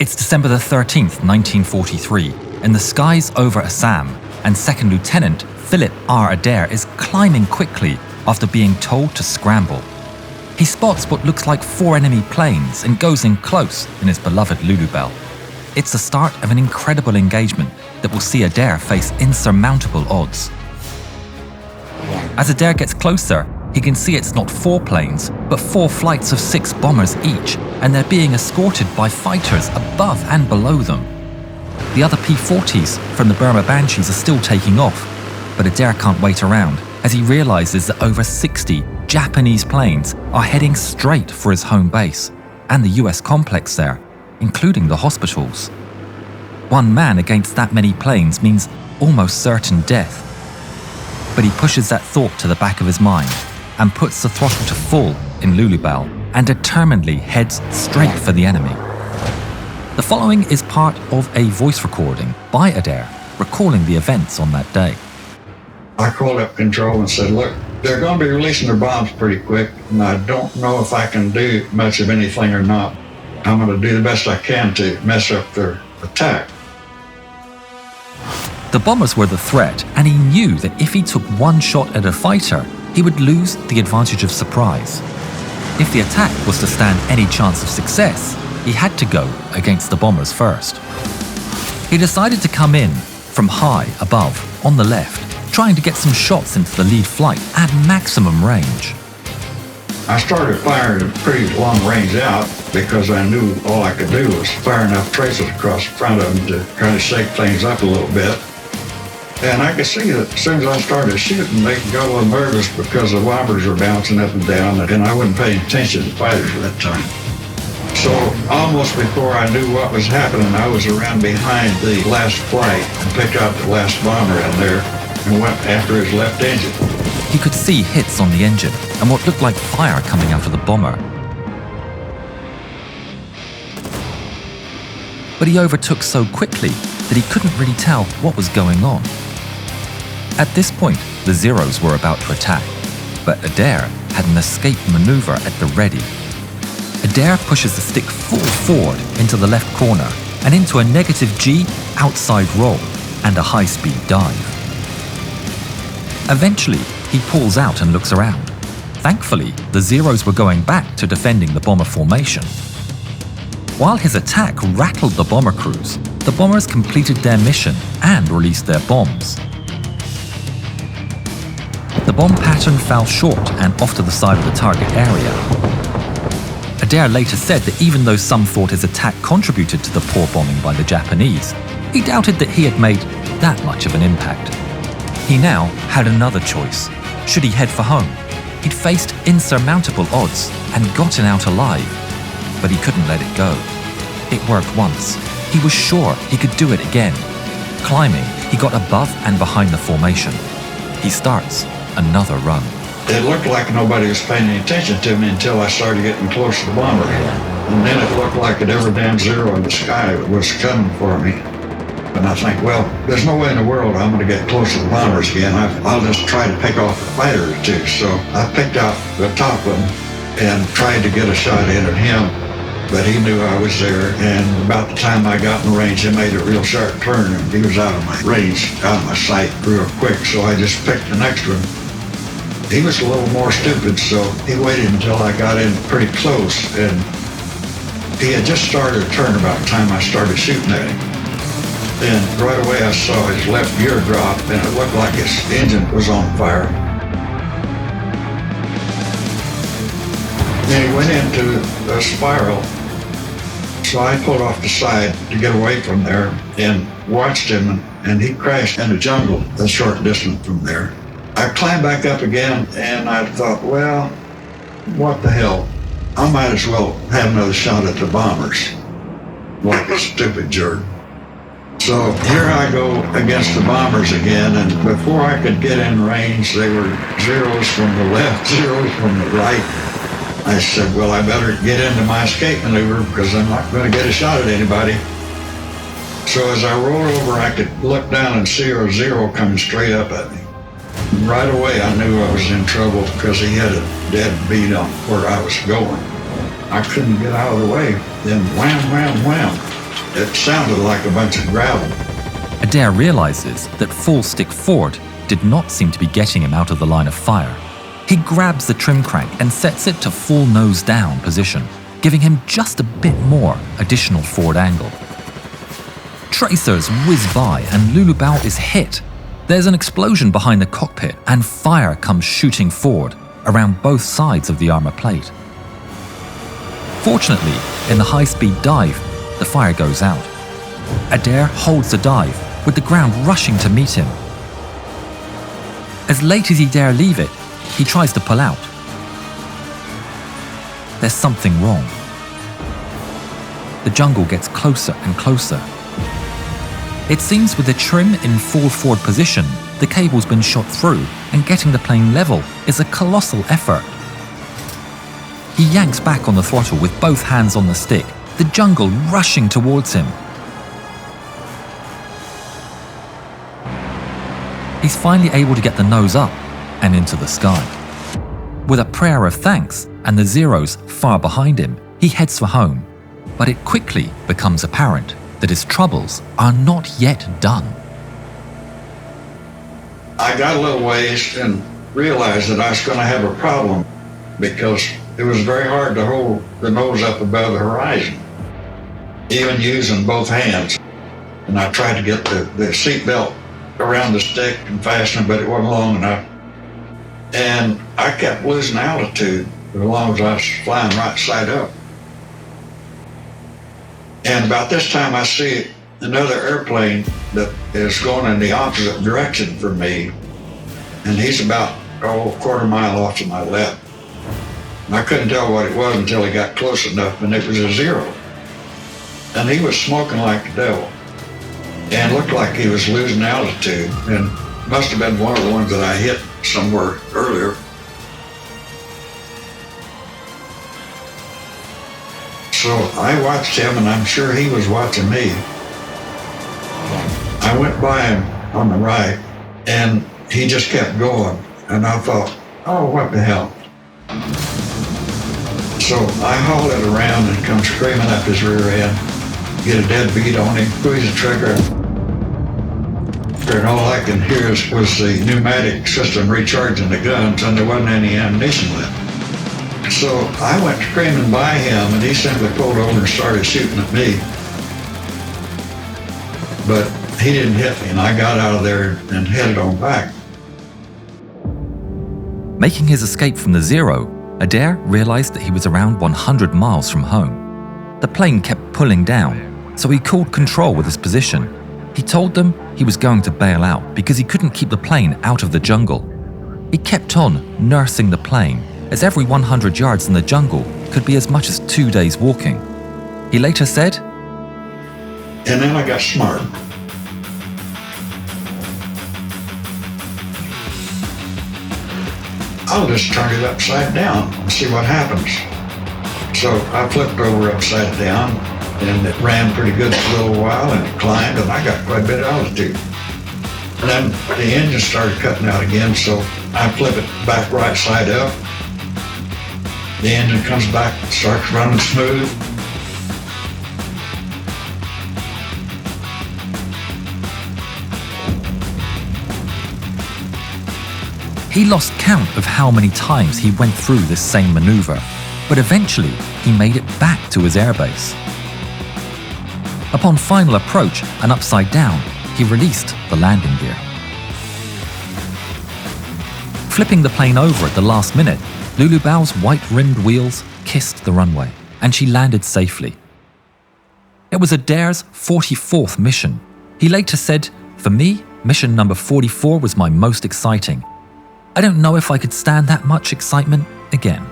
It's December the 13th, 1943, in the skies over Assam, and Second Lieutenant Philip R. Adair is climbing quickly after being told to scramble. He spots what looks like 4 enemy planes and goes in close in his beloved Lulubelle. It's the start of an incredible engagement that will see Adair face insurmountable odds. As Adair gets closer, he can see it's not 4 planes, but 4 flights of 6 bombers each, and they're being escorted by fighters above and below them. The other P-40s from the Burma Banshees are still taking off, but Adair can't wait around as he realizes that over 60 Japanese planes are heading straight for his home base and the US complex there, including the hospitals. One man against that many planes means almost certain death. But he pushes that thought to the back of his mind and puts the throttle to full in Lulubelle and determinedly heads straight for the enemy. The following is part of a voice recording by Adair recalling the events on that day. I called up control and said, look, they're going to be releasing their bombs pretty quick, and I don't know if I can do much of anything or not. I'm going to do the best I can to mess up their attack. The bombers were the threat, and he knew that if he took one shot at a fighter, he would lose the advantage of surprise. If the attack was to stand any chance of success, he had to go against the bombers first. He decided to come in from high above, on the left, trying to get some shots into the lead flight at maximum range. I started firing at pretty long range out because I knew all I could do was fire enough traces across the front of them to kind of shake things up a little bit. And I could see that as soon as I started shooting, they got a little nervous because the bombers were bouncing up and down, and I wasn't paying attention to fighters at that time. So almost before I knew what was happening, I was around behind the last flight and picked out the last bomber in there and went after his left engine. He could see hits on the engine and what looked like fire coming out of the bomber. But he overtook so quickly that he couldn't really tell what was going on. At this point, the Zeros were about to attack, but Adair had an escape maneuver at the ready. Adair pushes the stick full forward into the left corner and into a -G outside roll and a high-speed dive. Eventually, he pulls out and looks around. Thankfully, the Zeros were going back to defending the bomber formation. While his attack rattled the bomber crews, the bombers completed their mission and released their bombs. The bomb pattern fell short and off to the side of the target area. Adair later said that even though some thought his attack contributed to the poor bombing by the Japanese, he doubted that he had made that much of an impact. He now had another choice. Should he head for home? He'd faced insurmountable odds and gotten out alive, but he couldn't let it go. It worked once. He was sure he could do it again. Climbing, he got above and behind the formation. He starts another run. It looked like nobody was paying any attention to me until I started getting close to the bomber. And then it looked like every damn Zero in the sky was coming for me. And I think, well, there's no way in the world I'm going to get close to the bombers again. I'll just try to pick off a fighter or two. So I picked out the top of him and tried to get a shot in at him. But he knew I was there, and about the time I got in range, he made a real sharp turn, and he was out of my range, out of my sight real quick, so I just picked the next one. He was a little more stupid, so he waited until I got in pretty close, and he had just started a turn about the time I started shooting at him. And right away I saw his left gear drop, and it looked like his engine was on fire. Then he went into a spiral. So I pulled off the side to get away from there and watched him, and he crashed in the jungle a short distance from there. I climbed back up again, and I thought, well, what the hell? I might as well have another shot at the bombers, like a stupid jerk. So here I go against the bombers again, and before I could get in range, they were Zeros from the left, Zeros from the right. I said, well, I better get into my escape maneuver because I'm not going to get a shot at anybody. So as I rolled over, I could look down and see a Zero coming straight up at me. And right away, I knew I was in trouble because he had a dead beat on where I was going. I couldn't get out of the way. Then wham, wham, wham. It sounded like a bunch of gravel. Adair realizes that full stick forward did not seem to be getting him out of the line of fire. He grabs the trim crank and sets it to full nose down position, giving him just a bit more additional forward angle. Tracers whiz by and Lulubelle is hit. There's an explosion behind the cockpit and fire comes shooting forward around both sides of the armor plate. Fortunately, in the high-speed dive, the fire goes out. Adair holds the dive, with the ground rushing to meet him. As late as he dare leave it, he tries to pull out. There's something wrong. The jungle gets closer and closer. It seems with the trim in full forward position, the cable's been shot through, and getting the plane level is a colossal effort. He yanks back on the throttle with both hands on the stick, the jungle rushing towards him. He's finally able to get the nose up and into the sky. With a prayer of thanks and the Zeros far behind him, he heads for home. But it quickly becomes apparent that his troubles are not yet done. I got a little ways and realized that I was going to have a problem because it was very hard to hold the nose up above the horizon, even using both hands. And I tried to get the seat belt around the stick and fasten it, but it wasn't long enough. And I kept losing altitude as long as I was flying right side up. And about this time I see another airplane that is going in the opposite direction from me. And he's about a quarter mile off to my left. And I couldn't tell what it was until he got close enough, and it was a Zero. And he was smoking like the devil and looked like he was losing altitude, and must have been one of the ones that I hit somewhere earlier. So I watched him, and I'm sure he was watching me. I went by him on the right, and he just kept going. And I thought, oh, what the hell? So I hauled it around and come screaming up his rear end, get a dead beat on him, squeeze the trigger. And all I can hear was the pneumatic system recharging the guns, and there wasn't any ammunition left. So I went screaming by him, and he simply pulled over and started shooting at me. But he didn't hit me, and I got out of there and headed on back. Making his escape from the Zero, Adair realized that he was around 100 miles from home. The plane kept pulling down, so he called control with his position. He told them he was going to bail out because he couldn't keep the plane out of the jungle. He kept on nursing the plane, as every 100 yards in the jungle could be as much as 2 days walking. He later said, and then I got smart. I'll just turn it upside down and see what happens. So I flipped over upside down, and it ran pretty good for a little while, and it climbed, and I got quite a bit of altitude. And then the engine started cutting out again, so I flip it back right side up. The engine comes back, starts running smooth. He lost count of how many times he went through this same maneuver, but eventually he made it back to his airbase. Upon final approach and upside down, he released the landing gear. Flipping the plane over at the last minute, Lulubelle's white-rimmed wheels kissed the runway, and she landed safely. It was Adair's 44th mission. He later said, "For me, mission number 44 was my most exciting. I don't know if I could stand that much excitement again.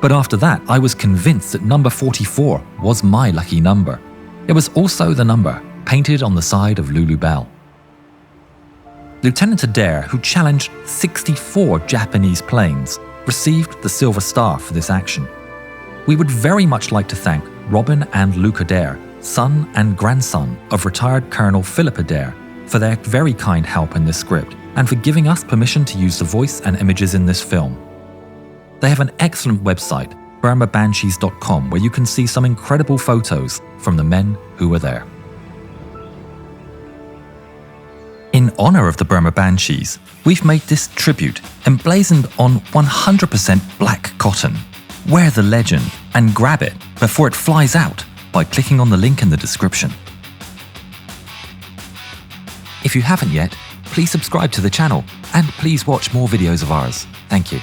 But after that, I was convinced that number 44 was my lucky number. It was also the number painted on the side of Lulubelle." Lieutenant Adair, who challenged 64 Japanese planes, received the Silver Star for this action. We would very much like to thank Robin and Luke Adair, son and grandson of retired Colonel Philip Adair, for their very kind help in this script, and for giving us permission to use the voice and images in this film. They have an excellent website, burmabanshees.com, where you can see some incredible photos from the men who were there. In honor of the Burma Banshees, we've made this tribute emblazoned on 100% black cotton. Wear the legend and grab it before it flies out by clicking on the link in the description. If you haven't yet, please subscribe to the channel and please watch more videos of ours. Thank you.